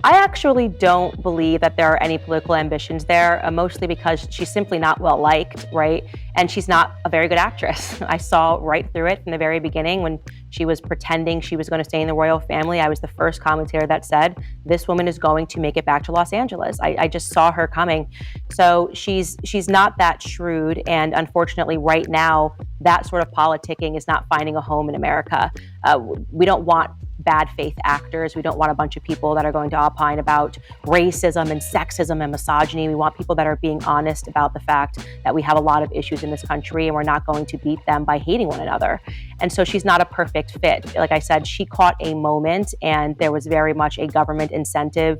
I actually don't believe that there are any political ambitions there, mostly because she's simply not well liked, right? And she's not a very good actress. I saw right through it from the very beginning when she was pretending she was going to stay in the royal family. I was the first commentator that said, this woman is going to make it back to Los Angeles. I just saw her coming. So she's not that shrewd. And unfortunately, right now, that sort of politicking is not finding a home in America. We don't want bad faith actors. We don't want a bunch of people that are going to opine about racism and sexism and misogyny. We want people that are being honest about the fact that we have a lot of issues in this country and we're not going to beat them by hating one another. And so she's not a perfect fit. Like I said, she caught a moment and there was very much a government incentive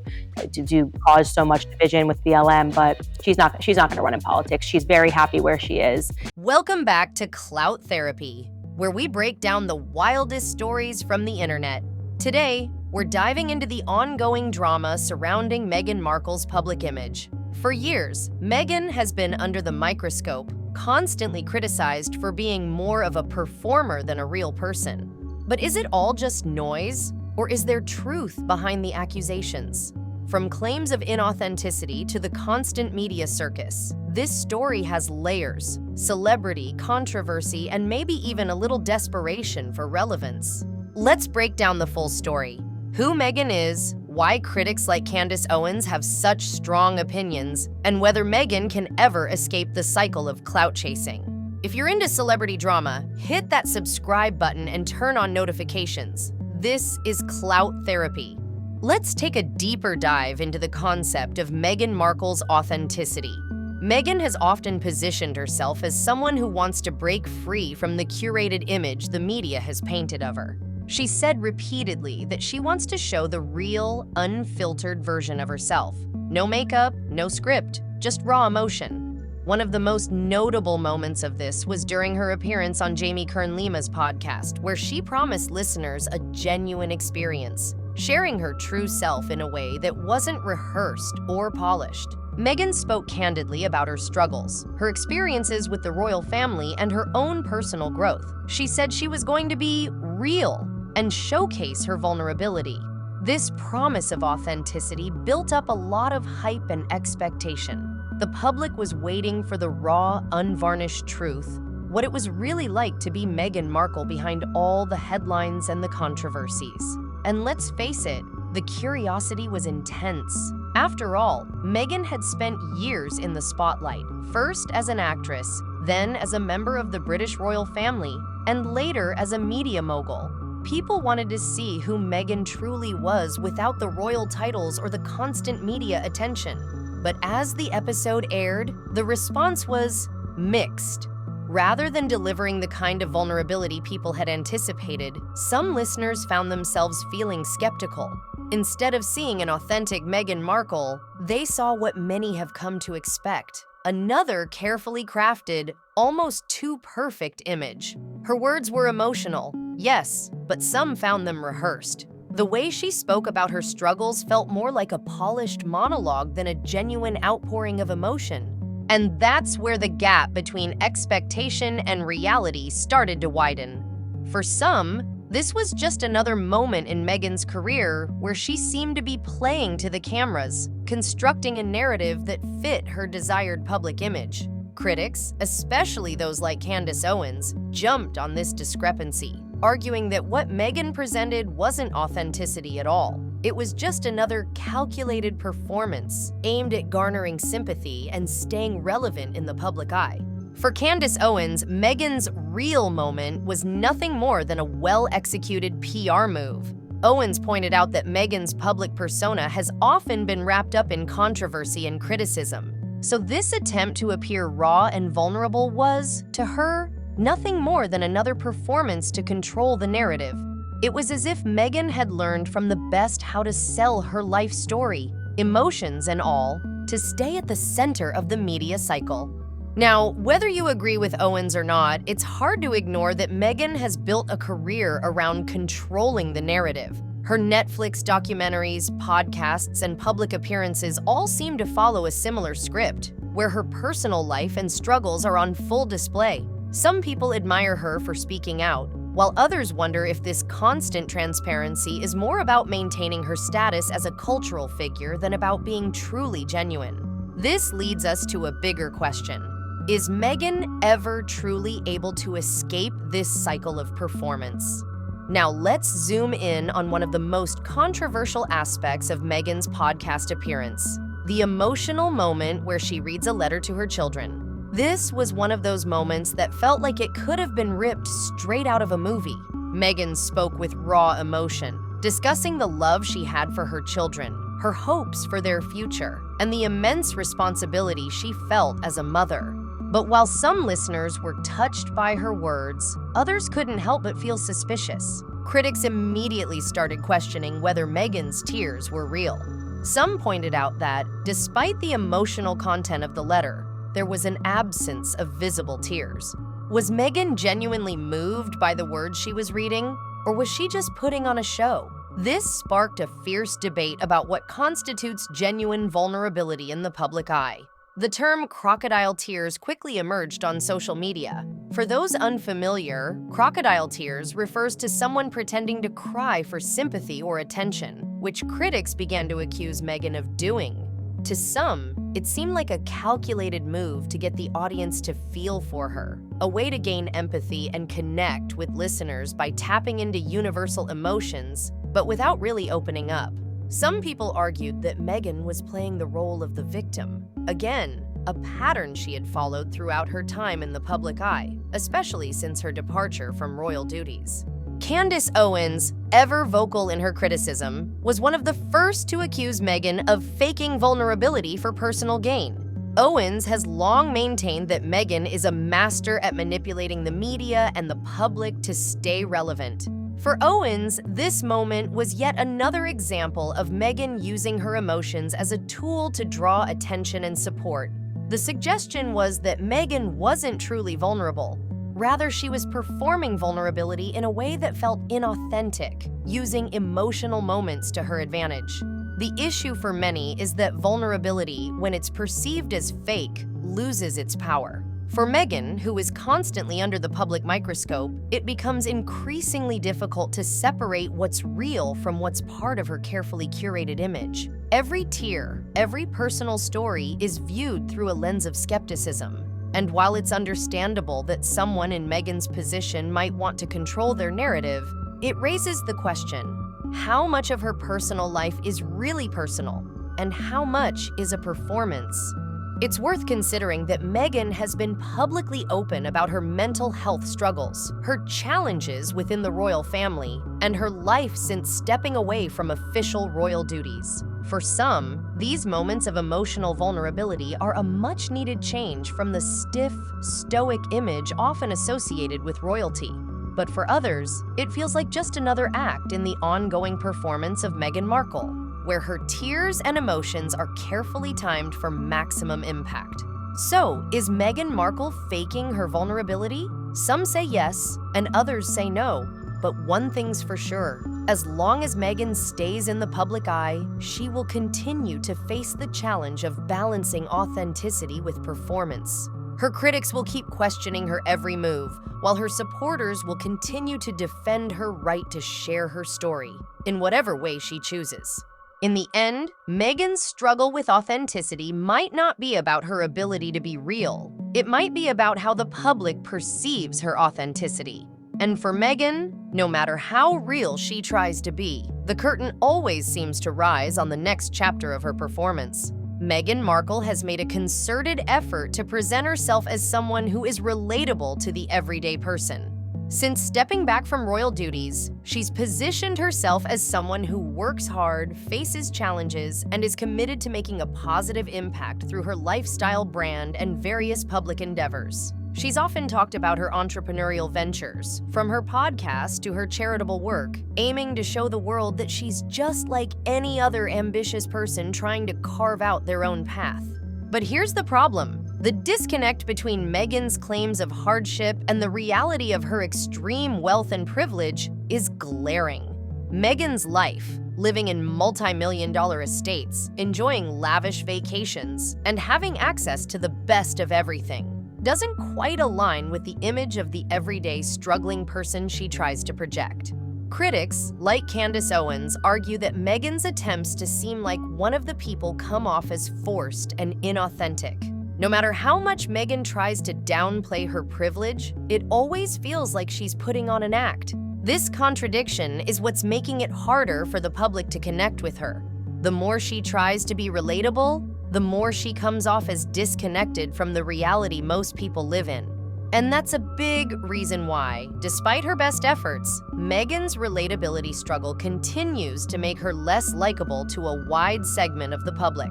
to cause so much division with BLM, but she's not going to run in politics. She's very happy where she is. Welcome back to Clout Therapy, where we break down the wildest stories from the internet. Today, we're diving into the ongoing drama surrounding Meghan Markle's public image. For years, Meghan has been under the microscope, constantly criticized for being more of a performer than a real person. But is it all just noise, or is there truth behind the accusations? From claims of inauthenticity to the constant media circus, this story has layers: celebrity, controversy, and maybe even a little desperation for relevance. Let's break down the full story. Who Meghan is, why critics like Candace Owens have such strong opinions, and whether Meghan can ever escape the cycle of clout chasing. If you're into celebrity drama, hit that subscribe button and turn on notifications. This is Clout Therapy. Let's take a deeper dive into the concept of Meghan Markle's authenticity. Meghan has often positioned herself as someone who wants to break free from the curated image the media has painted of her. She said repeatedly that she wants to show the real, unfiltered version of herself. No makeup, no script, just raw emotion. One of the most notable moments of this was during her appearance on Jamie Kern-Lima's podcast, where she promised listeners a genuine experience, sharing her true self in a way that wasn't rehearsed or polished. Meghan spoke candidly about her struggles, her experiences with the royal family, and her own personal growth. She said she was going to be real and showcase her vulnerability. This promise of authenticity built up a lot of hype and expectation. The public was waiting for the raw, unvarnished truth, what it was really like to be Meghan Markle behind all the headlines and the controversies. And let's face it, the curiosity was intense. After all, Meghan had spent years in the spotlight, first as an actress, then as a member of the British royal family, and later as a media mogul. People wanted to see who Meghan truly was without the royal titles or the constant media attention. But as the episode aired, the response was mixed. Rather than delivering the kind of vulnerability people had anticipated, some listeners found themselves feeling skeptical. Instead of seeing an authentic Meghan Markle, they saw what many have come to expect: another carefully crafted, almost too perfect image. Her words were emotional, yes, but some found them rehearsed. The way she spoke about her struggles felt more like a polished monologue than a genuine outpouring of emotion. And that's where the gap between expectation and reality started to widen. For some, this was just another moment in Meghan's career where she seemed to be playing to the cameras, constructing a narrative that fit her desired public image. Critics, especially those like Candace Owens, jumped on this discrepancy, arguing that what Meghan presented wasn't authenticity at all. It was just another calculated performance aimed at garnering sympathy and staying relevant in the public eye. For Candace Owens, Meghan's real moment was nothing more than a well-executed PR move. Owens pointed out that Meghan's public persona has often been wrapped up in controversy and criticism. So this attempt to appear raw and vulnerable was, to her, nothing more than another performance to control the narrative. It was as if Meghan had learned from the best how to sell her life story, emotions and all, to stay at the center of the media cycle. Now, whether you agree with Owens or not, it's hard to ignore that Meghan has built a career around controlling the narrative. Her Netflix documentaries, podcasts, and public appearances all seem to follow a similar script, where her personal life and struggles are on full display. Some people admire her for speaking out, while others wonder if this constant transparency is more about maintaining her status as a cultural figure than about being truly genuine. This leads us to a bigger question. Is Meghan ever truly able to escape this cycle of performance? Now let's zoom in on one of the most controversial aspects of Meghan's podcast appearance, the emotional moment where she reads a letter to her children. This was one of those moments that felt like it could have been ripped straight out of a movie. Meghan spoke with raw emotion, discussing the love she had for her children, her hopes for their future, and the immense responsibility she felt as a mother. But while some listeners were touched by her words, others couldn't help but feel suspicious. Critics immediately started questioning whether Meghan's tears were real. Some pointed out that, despite the emotional content of the letter, there was an absence of visible tears. Was Meghan genuinely moved by the words she was reading, or was she just putting on a show? This sparked a fierce debate about what constitutes genuine vulnerability in the public eye. The term crocodile tears quickly emerged on social media. For those unfamiliar, crocodile tears refers to someone pretending to cry for sympathy or attention, which critics began to accuse Meghan of doing. To some, it seemed like a calculated move to get the audience to feel for her, a way to gain empathy and connect with listeners by tapping into universal emotions, but without really opening up. Some people argued that Meghan was playing the role of the victim. Again, a pattern she had followed throughout her time in the public eye, especially since her departure from royal duties. Candace Owens, ever vocal in her criticism, was one of the first to accuse Meghan of faking vulnerability for personal gain. Owens has long maintained that Meghan is a master at manipulating the media and the public to stay relevant. For Owens, this moment was yet another example of Meghan using her emotions as a tool to draw attention and support. The suggestion was that Meghan wasn't truly vulnerable. Rather, she was performing vulnerability in a way that felt inauthentic, using emotional moments to her advantage. The issue for many is that vulnerability, when it's perceived as fake, loses its power. For Meghan, who is constantly under the public microscope, it becomes increasingly difficult to separate what's real from what's part of her carefully curated image. Every tear, every personal story is viewed through a lens of skepticism. And while it's understandable that someone in Meghan's position might want to control their narrative, it raises the question, how much of her personal life is really personal, and how much is a performance? It's worth considering that Meghan has been publicly open about her mental health struggles, her challenges within the royal family, and her life since stepping away from official royal duties. For some, these moments of emotional vulnerability are a much-needed change from the stiff, stoic image often associated with royalty. But for others, it feels like just another act in the ongoing performance of Meghan Markle, where her tears and emotions are carefully timed for maximum impact. So, is Meghan Markle faking her vulnerability? Some say yes, and others say no. But one thing's for sure, as long as Meghan stays in the public eye, she will continue to face the challenge of balancing authenticity with performance. Her critics will keep questioning her every move, while her supporters will continue to defend her right to share her story, in whatever way she chooses. In the end, Meghan's struggle with authenticity might not be about her ability to be real. It might be about how the public perceives her authenticity. And for Meghan, no matter how real she tries to be, the curtain always seems to rise on the next chapter of her performance. Meghan Markle has made a concerted effort to present herself as someone who is relatable to the everyday person. Since stepping back from royal duties, she's positioned herself as someone who works hard, faces challenges, and is committed to making a positive impact through her lifestyle brand and various public endeavors. She's often talked about her entrepreneurial ventures, from her podcast to her charitable work, aiming to show the world that she's just like any other ambitious person trying to carve out their own path. But here's the problem. The disconnect between Meghan's claims of hardship and the reality of her extreme wealth and privilege is glaring. Meghan's life, living in multi-million-dollar estates, enjoying lavish vacations, and having access to the best of everything, doesn't quite align with the image of the everyday struggling person she tries to project. Critics, like Candace Owens, argue that Meghan's attempts to seem like one of the people come off as forced and inauthentic. No matter how much Meghan tries to downplay her privilege, it always feels like she's putting on an act. This contradiction is what's making it harder for the public to connect with her. The more she tries to be relatable, the more she comes off as disconnected from the reality most people live in. And that's a big reason why, despite her best efforts, Meghan's relatability struggle continues to make her less likable to a wide segment of the public.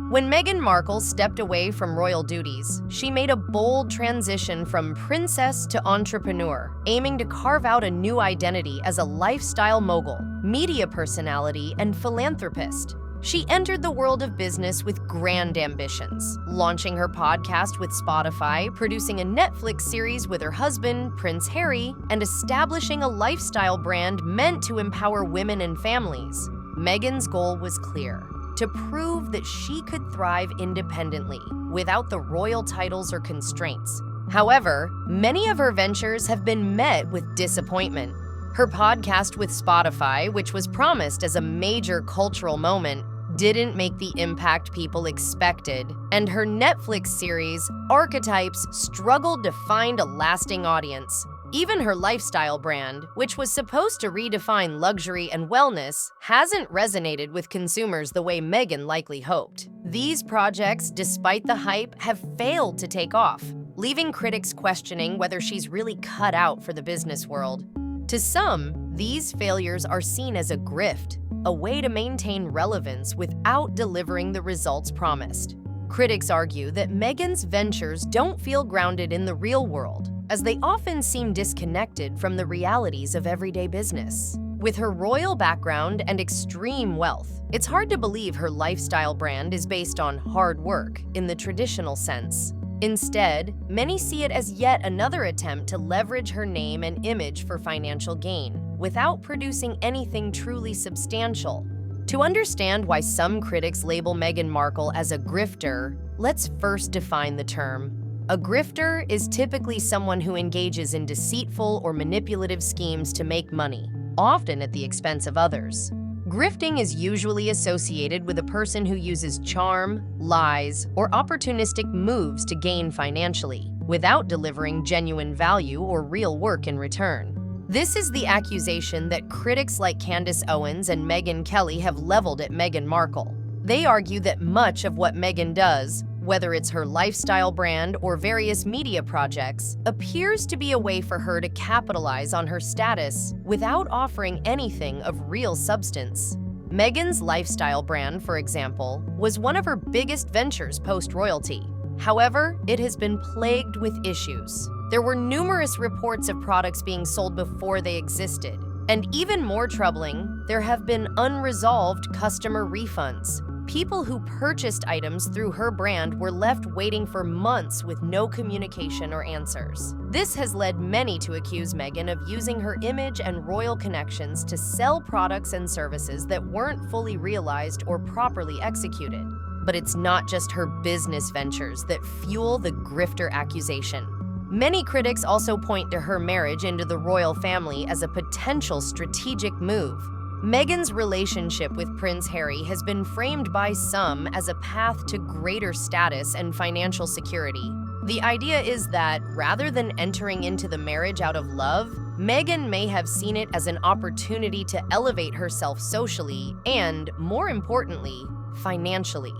When Meghan Markle stepped away from royal duties, she made a bold transition from princess to entrepreneur, aiming to carve out a new identity as a lifestyle mogul, media personality, and philanthropist. She entered the world of business with grand ambitions, launching her podcast with Spotify, producing a Netflix series with her husband, Prince Harry, and establishing a lifestyle brand meant to empower women and families. Meghan's goal was clear: to prove that she could thrive independently, without the royal titles or constraints. However, many of her ventures have been met with disappointment. Her podcast with Spotify, which was promised as a major cultural moment, didn't make the impact people expected, and her Netflix series, Archetypes, struggled to find a lasting audience. Even her lifestyle brand, which was supposed to redefine luxury and wellness, hasn't resonated with consumers the way Meghan likely hoped. These projects, despite the hype, have failed to take off, leaving critics questioning whether she's really cut out for the business world. To some, these failures are seen as a grift, a way to maintain relevance without delivering the results promised. Critics argue that Meghan's ventures don't feel grounded in the real world, as they often seem disconnected from the realities of everyday business. With her royal background and extreme wealth, it's hard to believe her lifestyle brand is based on hard work in the traditional sense. Instead, many see it as yet another attempt to leverage her name and image for financial gain, without producing anything truly substantial. To understand why some critics label Meghan Markle as a grifter, let's first define the term. A grifter is typically someone who engages in deceitful or manipulative schemes to make money, often at the expense of others. Grifting is usually associated with a person who uses charm, lies, or opportunistic moves to gain financially, without delivering genuine value or real work in return. This is the accusation that critics like Candace Owens and Megyn Kelly have leveled at Meghan Markle. They argue that much of what Meghan does, whether it's her lifestyle brand or various media projects, appears to be a way for her to capitalize on her status without offering anything of real substance. Meghan's lifestyle brand, for example, was one of her biggest ventures post-royalty. However, it has been plagued with issues. There were numerous reports of products being sold before they existed. And even more troubling, there have been unresolved customer refunds. People who purchased items through her brand were left waiting for months with no communication or answers. This has led many to accuse Meghan of using her image and royal connections to sell products and services that weren't fully realized or properly executed. But it's not just her business ventures that fuel the grifter accusation. Many critics also point to her marriage into the royal family as a potential strategic move. Meghan's relationship with Prince Harry has been framed by some as a path to greater status and financial security. The idea is that, rather than entering into the marriage out of love, Meghan may have seen it as an opportunity to elevate herself socially and, more importantly, financially.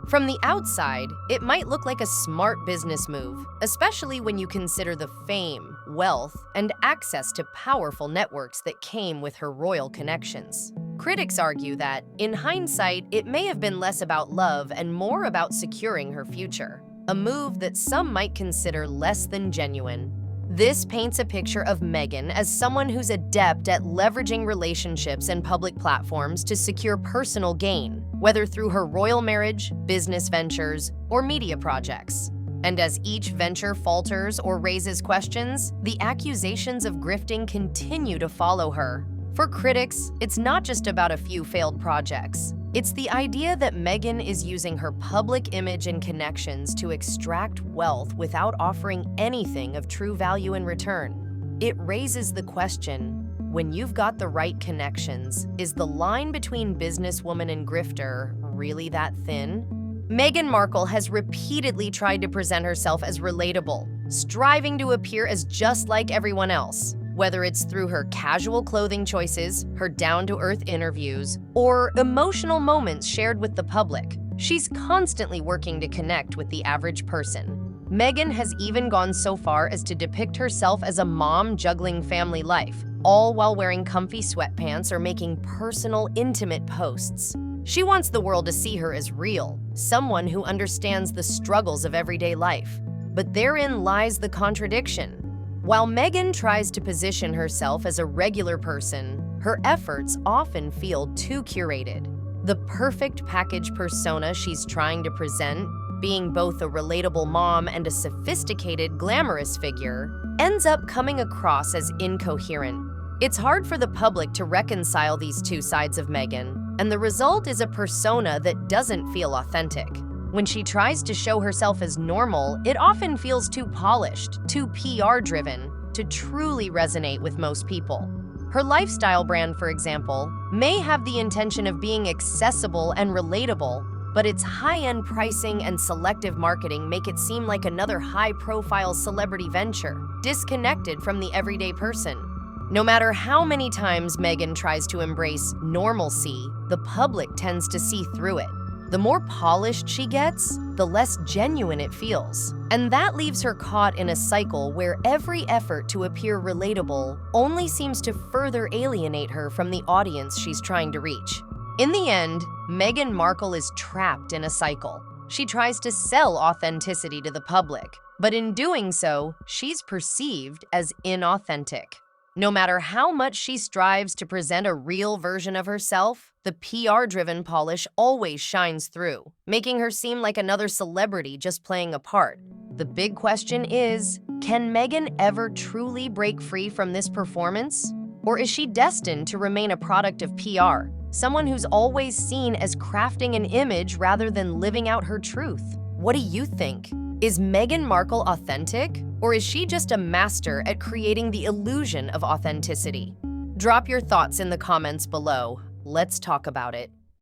From the outside, it might look like a smart business move, especially when you consider the fame, wealth, and access to powerful networks that came with her royal connections. Critics argue that, in hindsight, it may have been less about love and more about securing her future, a move that some might consider less than genuine. This paints a picture of Meghan as someone who's adept at leveraging relationships and public platforms to secure personal gain, whether through her royal marriage, business ventures, or media projects. And as each venture falters or raises questions, the accusations of grifting continue to follow her. For critics, it's not just about a few failed projects. It's the idea that Meghan is using her public image and connections to extract wealth without offering anything of true value in return. It raises the question, when you've got the right connections, is the line between businesswoman and grifter really that thin? Meghan Markle has repeatedly tried to present herself as relatable, striving to appear as just like everyone else. Whether it's through her casual clothing choices, her down-to-earth interviews, or emotional moments shared with the public, she's constantly working to connect with the average person. Meghan has even gone so far as to depict herself as a mom juggling family life, all while wearing comfy sweatpants or making personal, intimate posts. She wants the world to see her as real, someone who understands the struggles of everyday life. But therein lies the contradiction. While Meghan tries to position herself as a regular person, her efforts often feel too curated. The perfect package persona she's trying to present, being both a relatable mom and a sophisticated, glamorous figure, ends up coming across as incoherent. It's hard for the public to reconcile these two sides of Meghan, and the result is a persona that doesn't feel authentic. When she tries to show herself as normal, it often feels too polished, too PR-driven, to truly resonate with most people. Her lifestyle brand, for example, may have the intention of being accessible and relatable, but its high-end pricing and selective marketing make it seem like another high-profile celebrity venture, disconnected from the everyday person. No matter how many times Meghan tries to embrace normalcy, the public tends to see through it. The more polished she gets, the less genuine it feels. And that leaves her caught in a cycle where every effort to appear relatable only seems to further alienate her from the audience she's trying to reach. In the end, Meghan Markle is trapped in a cycle. She tries to sell authenticity to the public, but in doing so, she's perceived as inauthentic. No matter how much she strives to present a real version of herself, the PR-driven polish always shines through, making her seem like another celebrity just playing a part. The big question is, can Meghan ever truly break free from this performance? Or is she destined to remain a product of PR, someone who's always seen as crafting an image rather than living out her truth? What do you think? Is Meghan Markle authentic? Or is she just a master at creating the illusion of authenticity? Drop your thoughts in the comments below. Let's talk about it.